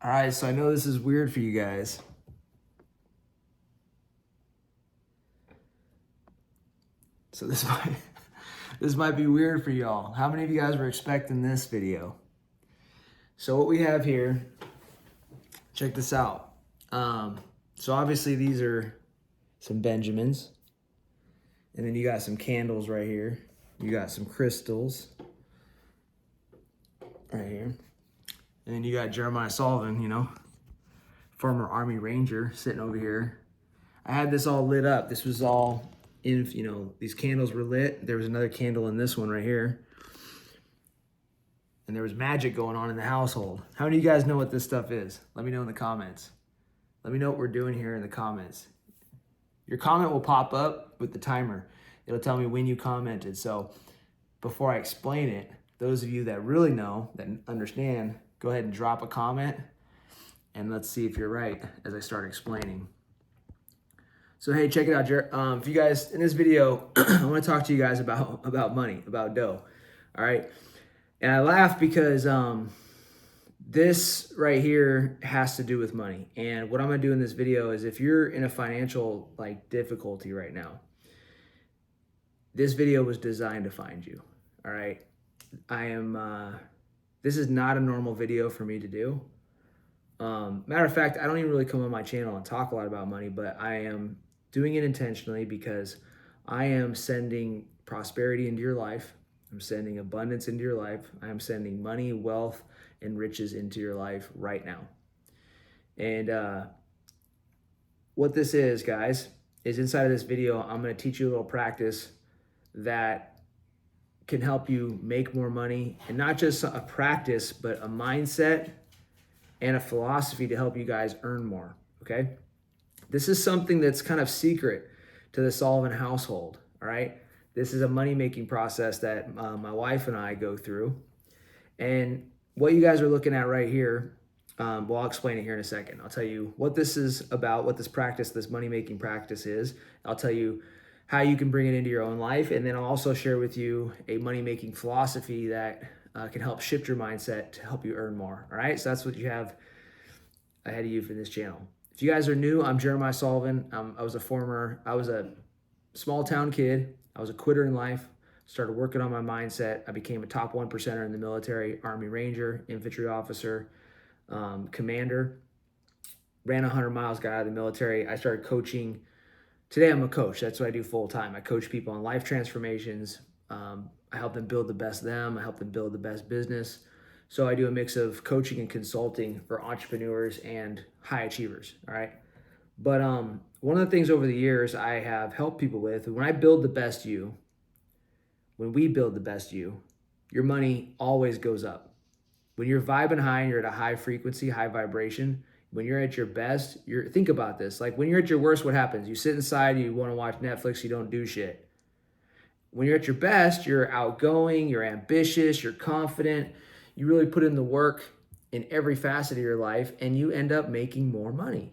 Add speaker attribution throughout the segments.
Speaker 1: All right, so I know this is weird for you guys. So this might this might be weird for y'all. How many of you guys were expecting this video? So what we have here, check this out. So obviously these are some Benjamins. And then you got some candles right here. You got some crystals right here. And then you got Jeremiah Sullivan, former Army Ranger sitting over here. I had this all lit up. This was all in, these candles were lit. There was another candle in this one right here. And there was magic going on in the household. How many of you guys know what this stuff is? Let me know in the comments. Let me know what we're doing here in the comments. Your comment will pop up with the timer. It'll tell me when you commented. So before I explain it, those of you that really know, that understand, go ahead and drop a comment and let's see if you're right as I start explaining. So hey, check it out, if you guys, in this video, I want to talk to you guys about money, about dough, all right? And I laugh because this right here has to do with money. And what I'm gonna do in this video is, if you're in a financial difficulty right now, this video was designed to find you, all right? This is not a normal video for me to do. Matter of fact, I don't even really come on my channel and talk a lot about money, but I am doing it intentionally because I am sending prosperity into your life. I'm sending abundance into your life. I am sending money, wealth, and riches into your life right now. And what this is, guys, is inside of this video, I'm going to teach you a little practice that can help you make more money, and not just a practice, but a mindset and a philosophy to help you guys earn more, okay? This is something that's kind of secret to the Sullivan household, all right? This is a money-making process that my wife and I go through. And what you guys are looking at right here, well, I'll explain it here in a second. I'll tell you what this is about, what this practice, this money-making practice is. I'll tell you how you can bring it into your own life. And then I'll also share with you a money-making philosophy that can help shift your mindset to help you earn more, all right? So that's what you have ahead of you for this channel. If you guys are new, I'm Jeremiah Sullivan. I was a small town kid. I was a quitter in life, started working on my mindset. I became a top 1%er in the military, Army Ranger, infantry officer, commander, ran 100 miles, got out of the military. I started coaching. Today I'm a coach. That's what I do full time. I coach people on life transformations. I help them build the best them. I help them build the best business. So I do a mix of coaching and consulting for entrepreneurs and high achievers, all right? But one of the things over the years I have helped people with, when I build the best you, when we build the best you, your money always goes up. When you're vibing high and you're at a high frequency, high vibration, when you're at your best, think about this. Like when you're at your worst, what happens? You sit inside, you want to watch Netflix, you don't do shit. When you're at your best, you're outgoing, you're ambitious, you're confident, you really put in the work in every facet of your life, and you end up making more money.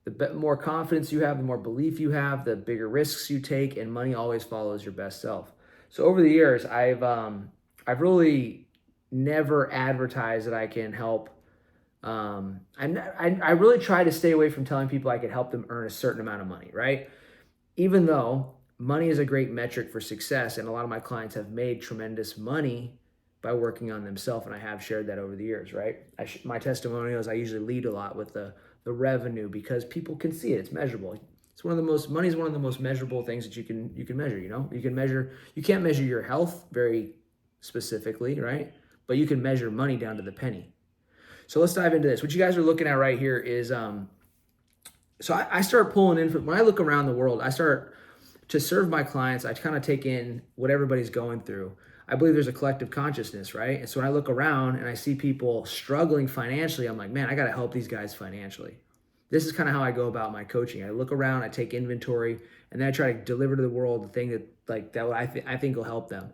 Speaker 1: The more confidence you have, the more belief you have, the bigger risks you take, and money always follows your best self. So over the years, I've really never advertised that I can help. I really try to stay away from telling people I can help them earn a certain amount of money, right? Even though money is a great metric for success, and a lot of my clients have made tremendous money by working on themselves, and I have shared that over the years, right? My testimonials, I usually lead a lot with the revenue because people can see it. It's measurable. Money is one of the most measurable things that you can measure, you can't measure your health very specifically, right? But you can measure money down to the penny. So let's dive into this. What you guys are looking at right here is, so I start pulling in, when I look around the world, I start to serve my clients. I kind of take in what everybody's going through. I believe there's a collective consciousness, right? And so when I look around and I see people struggling financially, I'm like, man, I got to help these guys financially. This is kind of how I go about my coaching. I look around, I take inventory, and then I try to deliver to the world the thing that I think will help them.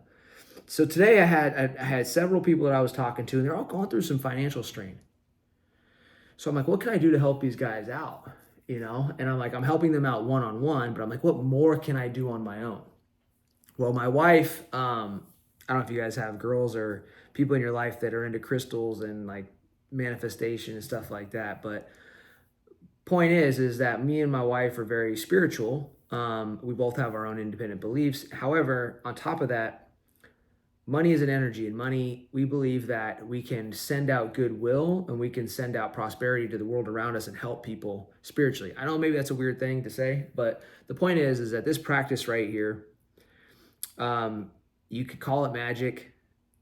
Speaker 1: So today I had several people that I was talking to, and they're all going through some financial strain. So I'm like, what can I do to help these guys out? And I'm helping them out one-on-one, but I'm like, what more can I do on my own? Well, my wife, I don't know if you guys have girls or people in your life that are into crystals and manifestation and stuff like that. But point is that me and my wife are very spiritual. We both have our own independent beliefs. However, on top of that, money is an energy, and money, we believe that we can send out goodwill and we can send out prosperity to the world around us and help people spiritually. I know maybe that's a weird thing to say, but the point is that this practice right here, you could call it magic,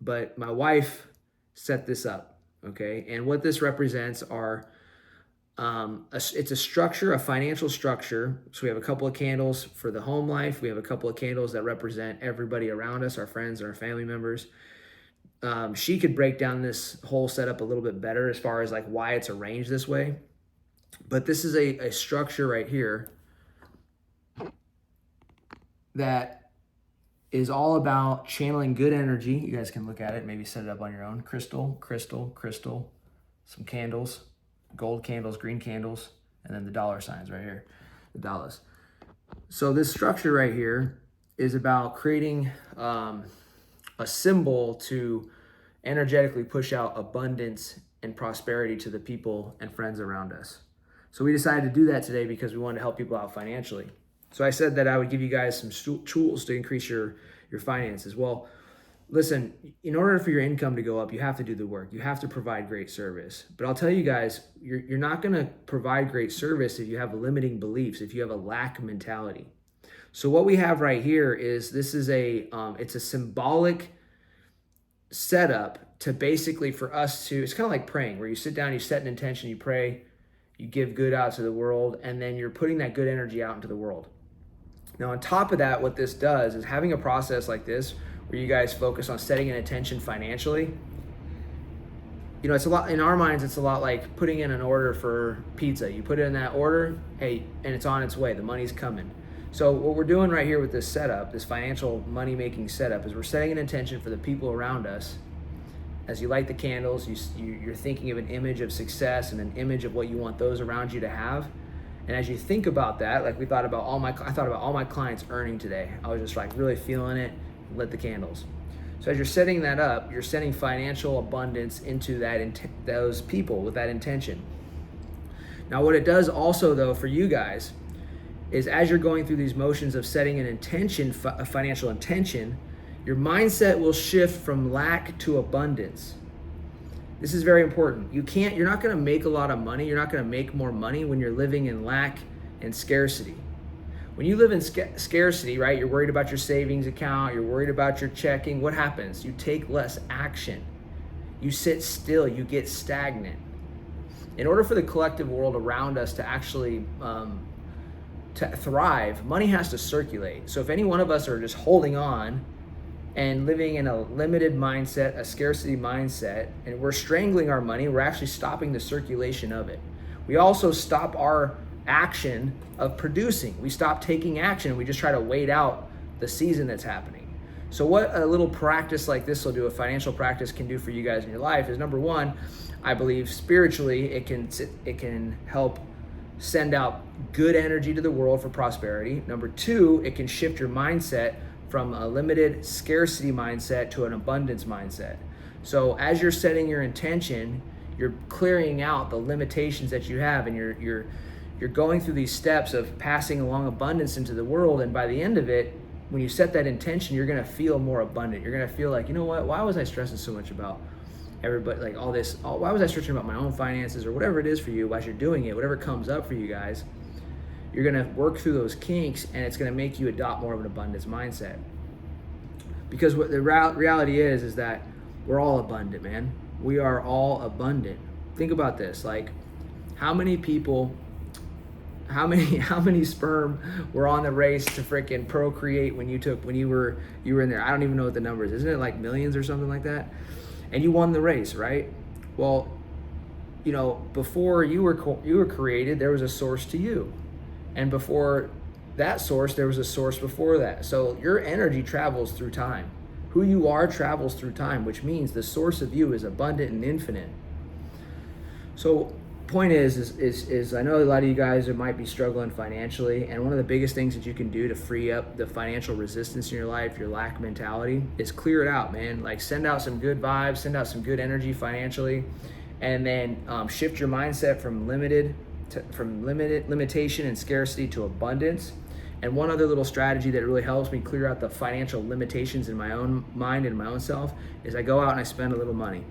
Speaker 1: but my wife set this up, okay? And what this represents are it's a structure, a financial structure. So we have a couple of candles for the home life. We have a couple of candles that represent everybody around us, our friends, our family members. She could break down this whole setup a little bit better as far as like why it's arranged this way. But this is a structure right here that is all about channeling good energy. You guys can look at it, maybe set it up on your own. Crystal, crystal, crystal, some candles. Gold candles, green candles, and then the dollar signs right here, the dollars. So this structure right here is about creating a symbol to energetically push out abundance and prosperity to the people and friends around us. So we decided to do that today because we wanted to help people out financially. So I said that I would give you guys some tools to increase your finances. Well, listen, in order for your income to go up, you have to do the work. You have to provide great service. But I'll tell you guys, you're not going to provide great service if you have limiting beliefs, if you have a lack mentality. So what we have right here is this is it's a symbolic setup to basically for us to, it's kind of like praying where you sit down, you set an intention, you pray, you give good out to the world, and then you're putting that good energy out into the world. Now, on top of that, what this does is having a process like this where you guys focus on setting an intention financially. You know, it's a lot, in our minds, it's a lot like putting in an order for pizza. You put it in that order, hey, and it's on its way. The money's coming. So what we're doing right here with this setup, this financial money-making setup, is we're setting an intention for the people around us. As you light the candles, you're thinking of an image of success and an image of what you want those around you to have. And as you think about that, like I thought about all my clients earning today. I was just like really feeling it, lit the candles. So as you're setting that up, you're setting financial abundance into those people with that intention. Now, what it does also though for you guys is as you're going through these motions of setting an intention, a financial intention, your mindset will shift from lack to abundance. This is very important. You're not going to make a lot of money. You're not going to make more money when you're living in lack and scarcity. When you live in scarcity, right, you're worried about your savings account, you're worried about your checking. What happens? You take less action. You sit still, you get stagnant. In order for the collective world around us to actually to thrive, money has to circulate. So if any one of us are just holding on and living in a limited mindset, a scarcity mindset, and we're strangling our money, we're actually stopping the circulation of it. We also stop our action of producing. We stop taking action. We just try to wait out the season that's happening. So what a little practice like this will do, a financial practice can do for you guys in your life is, number one, I believe spiritually it can help send out good energy to the world for prosperity. Number two, it can shift your mindset from a limited scarcity mindset to an abundance mindset. So as you're setting your intention, you're clearing out the limitations that you have, and you're going through these steps of passing along abundance into the world. And by the end of it, when you set that intention, you're going to feel more abundant. You're going to feel like, you know what, why was I stressing so much about everybody, like why was I stressing about my own finances, or whatever it is for you as you're doing it, whatever comes up for you guys, you're going to work through those kinks, and it's going to make you adopt more of an abundance mindset. Because what the reality is that we're all abundant, man. We are all abundant. Think about this, like how many sperm were on the race to freaking procreate when you were in there? I don't even know what the number is. Isn't it like millions or something like that? And you won the race, right? Well, you know, before you were created, there was a source to you. And before that source, there was a source before that. So your energy travels through time. Who you are travels through time, which means the source of you is abundant and infinite. So point is I know a lot of you guys might be struggling financially, and one of the biggest things that you can do to free up the financial resistance in your life, your lack mentality, is clear it out, man. Like send out some good vibes, send out some good energy financially, and then shift your mindset from limitation and scarcity to abundance. And one other little strategy that really helps me clear out the financial limitations in my own mind and my own self is I go out and I spend a little money.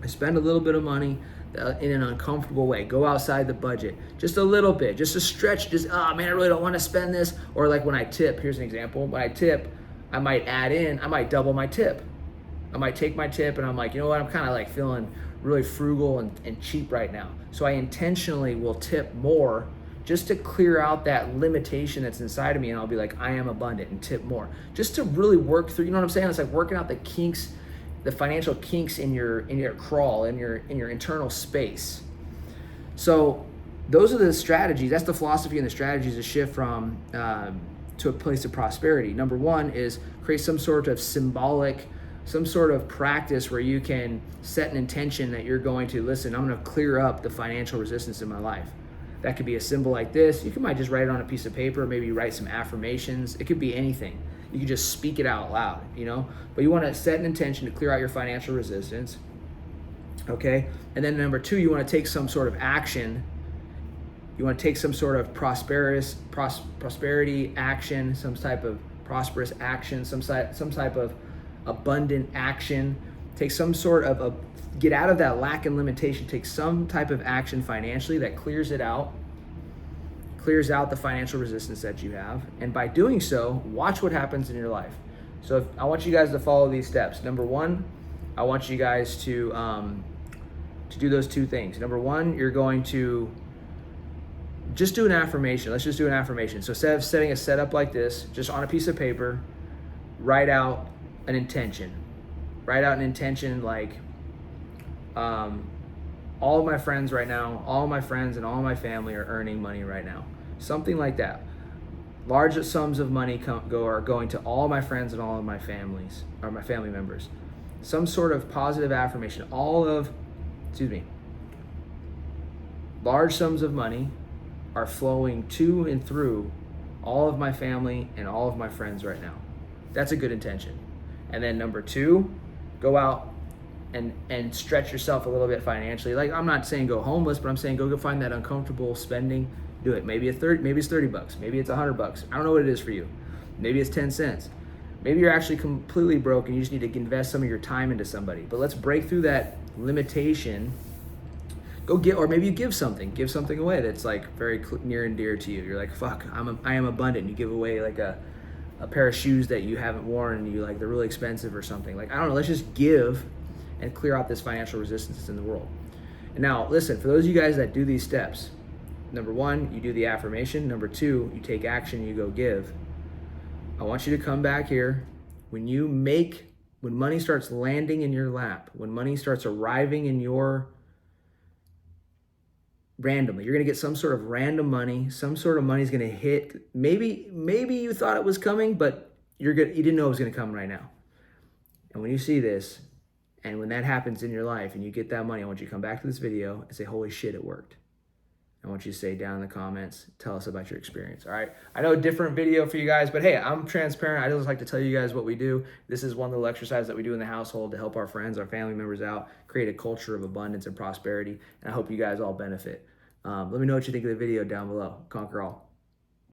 Speaker 1: I spend a little bit of money in an uncomfortable way. Go outside the budget, just a little bit, just a stretch. Just I really don't want to spend this. Or like when I tip, here's an example. When I tip, I might double my tip. I might take my tip and I'm like, you know what? I'm kind of like feeling really frugal and cheap right now. So I intentionally will tip more just to clear out that limitation that's inside of me, and I'll be like, I am abundant, and tip more. Just to really work through, you know what I'm saying? It's like working out the kinks, the financial kinks in your crawl, in your internal space. So those are the strategies. That's the philosophy and the strategies to shift from to a place of prosperity. Number one is create some sort of symbolic, some sort of practice where you can set an intention that you're going to, listen, I'm going to clear up the financial resistance in my life. That could be a symbol like this. You might just write it on a piece of paper, maybe write some affirmations. It could be anything. You can just speak it out loud, But you want to set an intention to clear out your financial resistance, okay? And then number two, you want to take some sort of action. You want to take some sort of prosperity action, some type of prosperous action, some type of abundant action. Take some sort of get out of that lack and limitation. Take some type of action financially that clears out the financial resistance that you have. And by doing so, watch what happens in your life. So I want you guys to follow these steps. Number one, I want you guys to do those two things. Number one, you're going to just do an affirmation. Let's just do an affirmation. So instead of setting a setup like this, just on a piece of paper, write out an intention. Write out an intention like, all of my friends right now, all of my friends and all of my family are earning money right now. Something like that. Large sums of money are going to all my friends and all of my families, or my family members. Some sort of positive affirmation. Large sums of money are flowing to and through all of my family and all of my friends right now. That's a good intention. And then number two, go out and stretch yourself a little bit financially. Like, I'm not saying go homeless, but I'm saying go find that uncomfortable spending. Do it. Maybe it's $30, maybe it's $100. I don't know what it is for you. Maybe it's 10 cents. Maybe you're actually completely broke and you just need to invest some of your time into somebody. But let's break through that limitation. Or maybe you give something away that's like very near and dear to you. You're like, fuck, I am abundant. You give away like a pair of shoes that you haven't worn and you like, they're really expensive or something. Like, I don't know, let's just give and clear out this financial resistance that's in the world. And now, listen, for those of you guys that do these steps, number one, you do the affirmation. Number two, you take action, you go give. I want you to come back here. When money starts landing in your lap, when money starts arriving in your randomly, you're going to get some sort of random money. Some sort of money is going to hit. Maybe you thought it was coming, but you didn't know it was going to come right now. And when you see this, and when that happens in your life and you get that money, I want you to come back to this video and say, holy shit, it worked. I want you to say down in the comments, tell us about your experience, all right? I know a different video for you guys, but hey, I'm transparent. I just like to tell you guys what we do. This is one little exercise that we do in the household to help our friends, our family members out, create a culture of abundance and prosperity, and I hope you guys all benefit. Let me know what you think of the video down below. Conquer all.